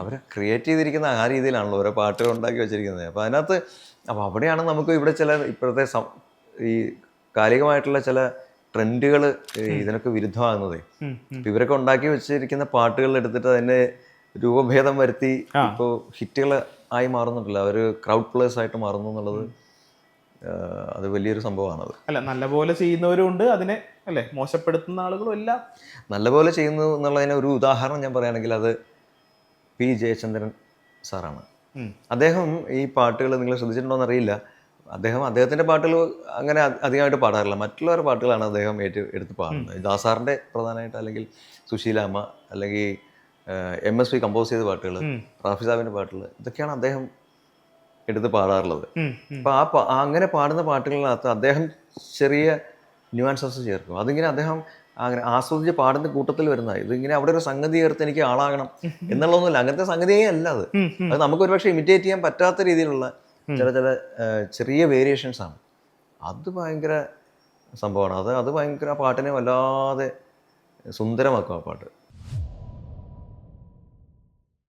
അവർ create ചെയ്തിരിക്കുന്ന ആ രീതിയിലാണല്ലോ ഓരോ പാട്ടുകൾ ഉണ്ടാക്കി വെച്ചിരിക്കുന്നത്. അപ്പോൾ അതിനകത്ത് അപ്പോൾ അവിടെയാണ് നമുക്ക് ഇവിടെ ചില ഇപ്പോഴത്തെ ഈ കാലികമായിട്ടുള്ള ചില ട്രെൻഡുകൾ ഇതിനൊക്കെ വിരുദ്ധമാകുന്നതേ. അപ്പോൾ ഇവരൊക്കെ ഉണ്ടാക്കി വെച്ചിരിക്കുന്ന പാട്ടുകൾ എടുത്തിട്ട് അതിനെ രൂപഭേദം വരുത്തി ഇപ്പോൾ ഹിറ്റുകൾ ആയി മാറുന്നുണ്ടല്ലോ, അവർ ക്രൗഡ് പ്ലേയേഴ്സ് ആയിട്ട് മാറുന്നു എന്നുള്ളത് അത് വലിയൊരു സംഭവമാണത്. അല്ല, നല്ലപോലെ ചെയ്യുന്നവരും ഉണ്ട്, അതിനെ അല്ലേ മോശപ്പെടുത്തുന്ന ആളുകളും എല്ലാം. നല്ലപോലെ ചെയ്യുന്നു എന്നുള്ളതിന് ഒരു ഉദാഹരണം ഞാൻ പറയുകയാണെങ്കിൽ അത് പി ജയചന്ദ്രൻ സാറാണ്. അദ്ദേഹം ഈ പാട്ടുകൾ നിങ്ങൾ ശ്രദ്ധിച്ചിട്ടുണ്ടോയെന്ന് അറിയില്ല, അദ്ദേഹത്തിൻ്റെ പാട്ടുകൾ അങ്ങനെ അധികമായിട്ട് പാടാറില്ല, മറ്റുള്ളവരുടെ പാട്ടുകളാണ് അദ്ദേഹം എടുത്ത് പാടുന്നത്. ദാസാറിൻ്റെ പ്രധാനമായിട്ട്, അല്ലെങ്കിൽ സുശീലാമ്മ, അല്ലെങ്കിൽ MSV കമ്പോസ് ചെയ്ത പാട്ടുകൾ, റാഫി സാഹിബിൻ്റെ പാട്ടുകൾ, ഇതൊക്കെയാണ് അദ്ദേഹം എടുത്ത് പാടാറുള്ളത്. അപ്പോൾ അങ്ങനെ പാടുന്ന പാട്ടുകളിനകത്ത് അദ്ദേഹം ചെറിയ ന്യൂആൻസസ് ചേർക്കും. അതിങ്ങനെ അദ്ദേഹം അങ്ങനെ ആസ്വദിച്ച് പാടുന്ന കൂട്ടത്തിൽ വരുന്നതാണ്. ഇതിങ്ങനെ അവിടെ ഒരു സംഗതി ചേർത്ത് എനിക്ക് ആളാകണം എന്നുള്ളതൊന്നുമില്ല, അങ്ങനത്തെ സംഗതിയേ അല്ല അത്. അത് നമുക്ക് ഒരുപക്ഷെ ഇമിറ്റേറ്റ് ചെയ്യാൻ പറ്റാത്ത രീതിയിലുള്ള ചില ചെറിയ വേരിയേഷൻസ് ആണ്. അത് ഭയങ്കര സംഭവമാണ്. അത് ഭയങ്കര ആ പാട്ടിനെ വല്ലാതെ സുന്ദരമാക്കും ആ പാട്ട്.